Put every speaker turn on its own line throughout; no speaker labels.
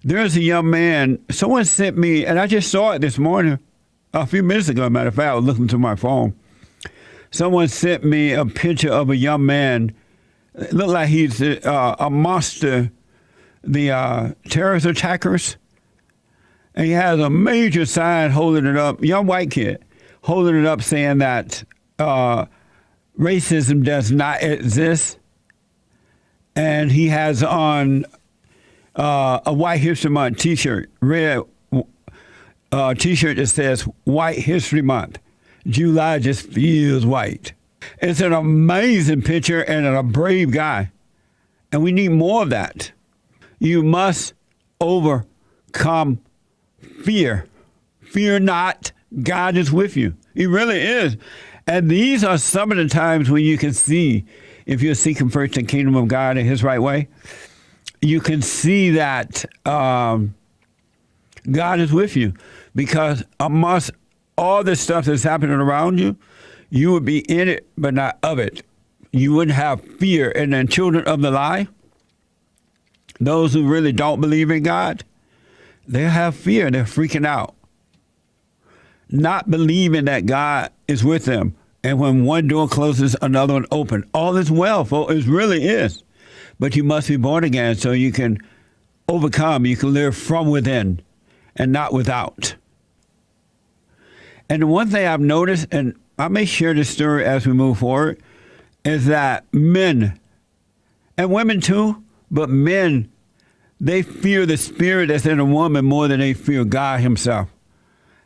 There's a young man, someone sent me, and I just saw it this morning, a few minutes ago, matter of fact, I was looking through my phone. Someone sent me a picture of a young man. It looked like he's a monster, the terrorist attackers. And he has a major sign holding it up, young white kid, holding it up saying that racism does not exist. And he has on a White History Month T-shirt, red T-shirt that says White History Month. July just feels white. It's an amazing picture and a brave guy. And we need more of that. You must overcome fear. Fear not, God is with you. He really is. And these are some of the times when you can see, if you're seeking first the kingdom of God in his right way, you can see that God is with you. Because amongst all the stuff that's happening around you, you would be in it, but not of it. You wouldn't have fear. And then children of the lie, those who really don't believe in God, they have fear. They're freaking out. Not believing that God is with them. And when one door closes, another one opens. All is well, folks. It really is. But you must be born again so you can overcome. You can live from within and not without. And the one thing I've noticed, and I may share this story as we move forward, is that men, and women too, but men, they fear the spirit that's in a woman more than they fear God himself.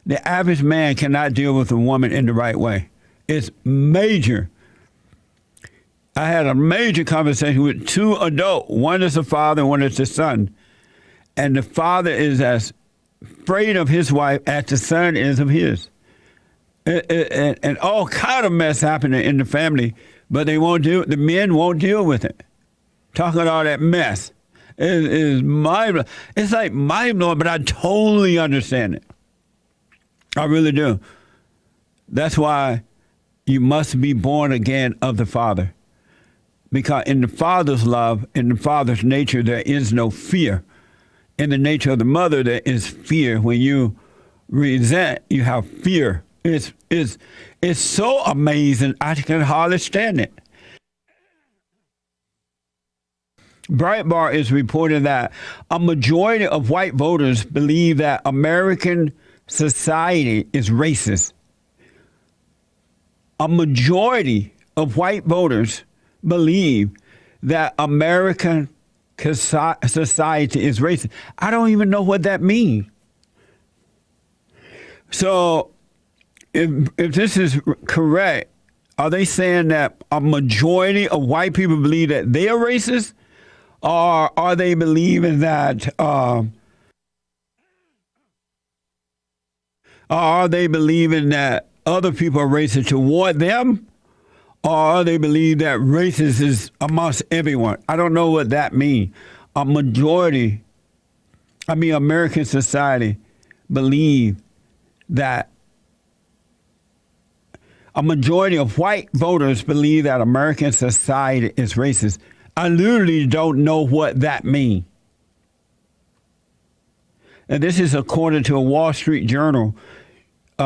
The average man cannot deal with a woman in the right way. It's major. I had a major conversation with two adults. One is the father, one is the son. And the father is as afraid of his wife as the son is of his. And all kind of mess happening in the family, but they won't do it. The men won't deal with it. Talking all that mess. It is mind-blowing. It's like mind-blowing, but I totally understand it. I really do. That's why you must be born again of the Father. Because in the Father's love, in the Father's nature, there is no fear. In the nature of the mother, there is fear. When you resent, you have fear. It's so amazing, I can hardly stand it. Breitbart is reporting that a majority of white voters believe that American society is racist. A majority of white voters believe that American society is racist. I don't even know what that means. So if this is correct, are they saying that a majority of white people believe that they are racist? Or are they believing that, other people are racist toward them? Or are they believe that racist is amongst everyone? I don't know what that means. American society believe that a majority of white voters believe that American society is racist. I literally don't know what that means. And this is according to a Wall Street Journal /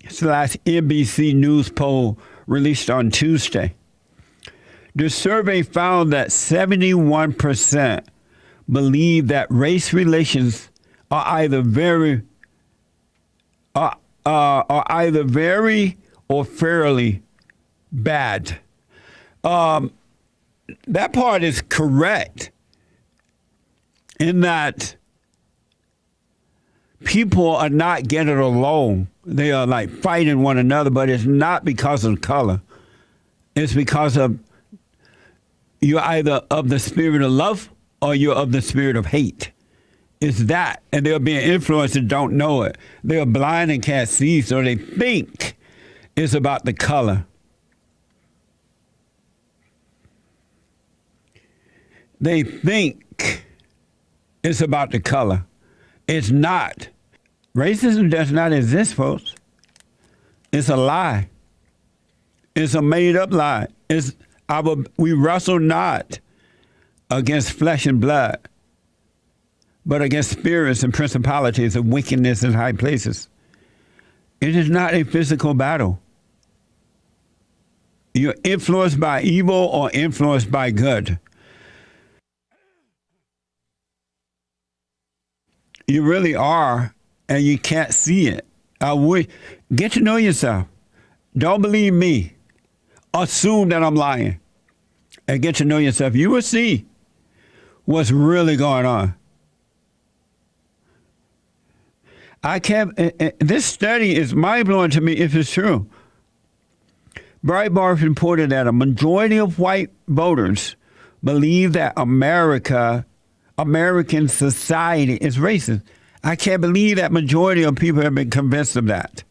NBC News poll released on Tuesday. The survey found that 71% believe that race relations are either very or fairly bad. That part is correct in that people are not getting along. They are like fighting one another, but it's not because of color. It's because of you're either of the spirit of love or you're of the spirit of hate. It's that. And they're being influenced and don't know it. They're blind and can't see, so they think it's about the color. They think it's about the color. It's not. Racism does not exist, folks. It's a lie. It's a made-up lie. We wrestle not against flesh and blood, but against spirits and principalities of wickedness in high places. It is not a physical battle. You're influenced by evil or influenced by good. You really are, and you can't see it. Get to know yourself. Don't believe me. Assume that I'm lying. And get to know yourself. You will see what's really going on. This study is mind-blowing to me if it's true. Breitbart reported that a majority of white voters believe that American society is racist. I can't believe that majority of people have been convinced of that.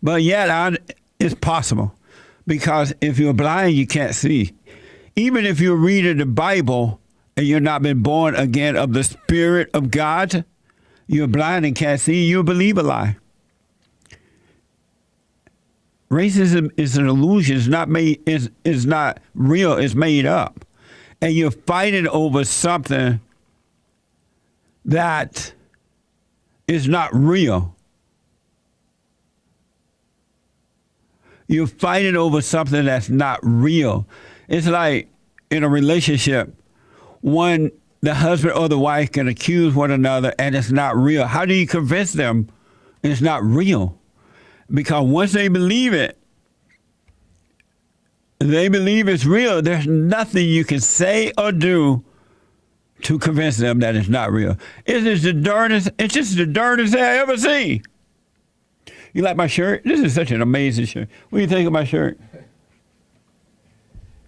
But yet, it's possible. Because if you're blind, you can't see. Even if you're reading the Bible and you're not been born again of the Spirit of God, you're blind and can't see, you believe a lie. Racism is an illusion. It's not real. It's made up. And you're fighting over something that is not real. You're fighting over something that's not real. It's like in a relationship, when the husband or the wife can accuse one another and it's not real. How do you convince them it's not real? Because once they believe it, they believe it's real. There's nothing you can say or do to convince them that it's not real. It's just the darndest thing I ever seen. You like my shirt? This is such an amazing shirt. What do you think of my shirt?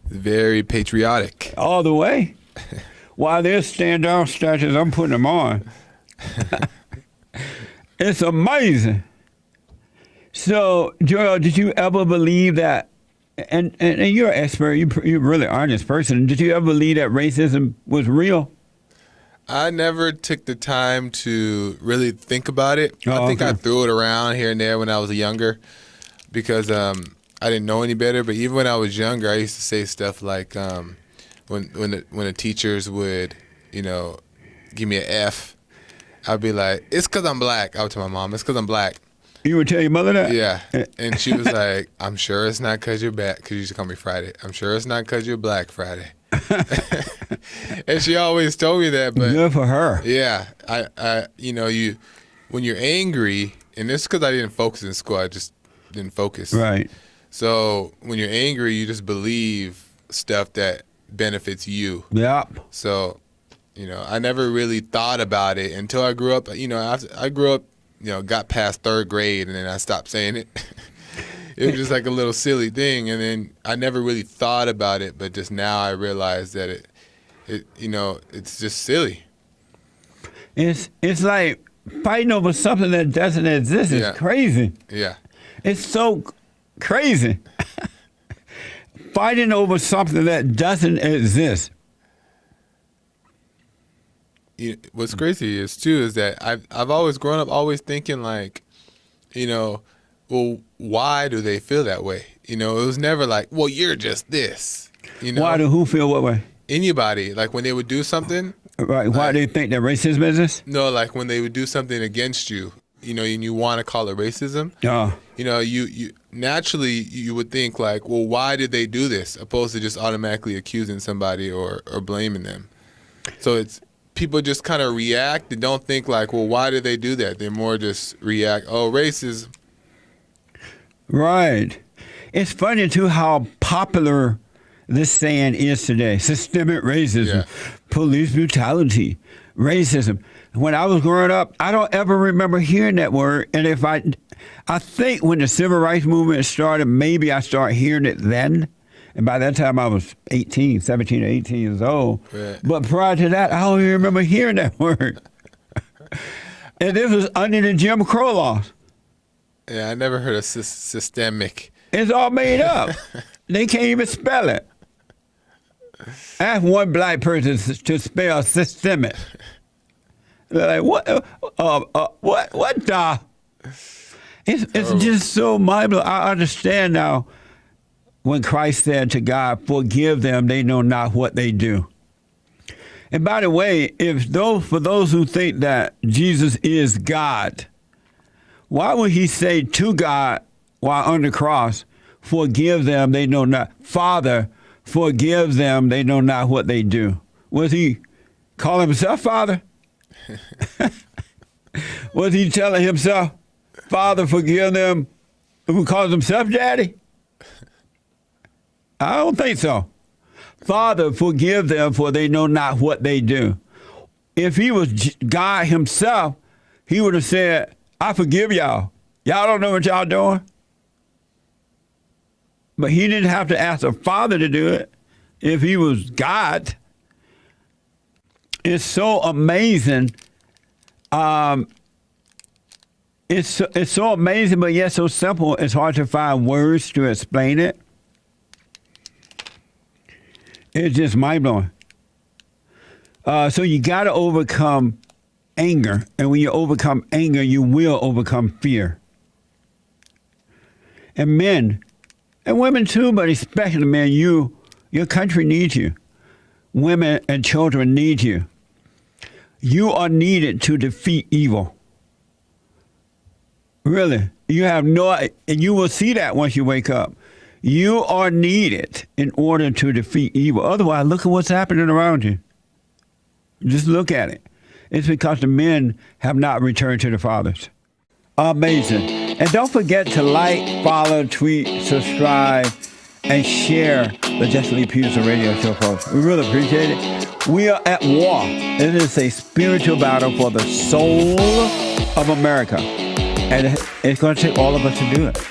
Very patriotic.
All the way. While they're stand-down statues, I'm putting them on. It's amazing. So, Joel, did you ever believe that, and you're an expert, you're a really honest person, did you ever believe that racism was real?
I never took the time to really think about it. I think I threw it around here and there when I was younger because I didn't know any better. But even when I was younger, I used to say stuff like when the teachers would, give me an F, I'd be like, it's because I'm black. I would tell my mom, it's because I'm black.
You would tell your mother that?
Yeah. And she was like, I'm sure it's not because you're black, because you used to call me Friday. I'm sure it's not because you're black, Friday. And she always told me that. But
good for her.
Yeah. When you're angry, and this is because I didn't focus in school, I just didn't focus.
Right.
So when you're angry, you just believe stuff that benefits you.
Yep.
So, I never really thought about it until I grew up. I grew up, got past third grade, and then I stopped saying it. It was just like a little silly thing, and then I never really thought about it, but just now I realize that it's just silly.
It's like fighting over something that doesn't exist. It's crazy.
Yeah.
It's so crazy. Fighting over something that doesn't exist.
What's crazy is that I've always grown up always thinking like, well, why do they feel that way? It was never like, well, you're just this.
Why do who feel what way?
Anybody, like when they would do something.
Right. Why do you think that racism is this?
No, like when they would do something against you, and you want to call it racism.
Oh.
You naturally you would think like, well, why did they do this? Opposed to just automatically accusing somebody or blaming them. So it's people just kind of react and don't think like, well, why did they do that? They more just react, oh, racism.
Right. It's funny, too, how popular this saying is today. Systemic racism, police brutality, racism. When I was growing up, I don't ever remember hearing that word. And if I think when the civil rights movement started, maybe I started hearing it then. And by that time, I was 17 or 18 years old. Right. But prior to that, I don't even remember hearing that word. And this was under the Jim Crow laws.
Yeah, I never heard of systemic.
It's all made up. They can't even spell it. Ask one black person to spell systemic. They're like, what the? It's just so mind-blowing. I understand now when Christ said to God, forgive them, they know not what they do. And by the way, for those who think that Jesus is God, why would he say to God while on the cross, forgive them, they know not. Father, forgive them, they know not what they do. Was he calling himself Father? Was he telling himself, Father, forgive them, who calls himself Daddy? I don't think so. Father, forgive them, for they know not what they do. If he was God himself, he would have said, I forgive y'all. Y'all don't know what y'all doing. But he didn't have to ask the Father to do it if he was God. It's so amazing. It's so amazing, but yet so simple, it's hard to find words to explain it. It's just mind-blowing. So you got to overcome anger. And when you overcome anger, you will overcome fear. And men, and women too, but especially men, your country needs you. Women and children need you. You are needed to defeat evil. Really. And you will see that once you wake up. You are needed in order to defeat evil. Otherwise, look at what's happening around you. Just look at it. It's because the men have not returned to the fathers. Amazing. And don't forget to like, follow, tweet, subscribe, and share the JLP Peterson radio show, folks. We really appreciate it. We are at war. It is a spiritual battle for the soul of America. And it's going to take all of us to do it.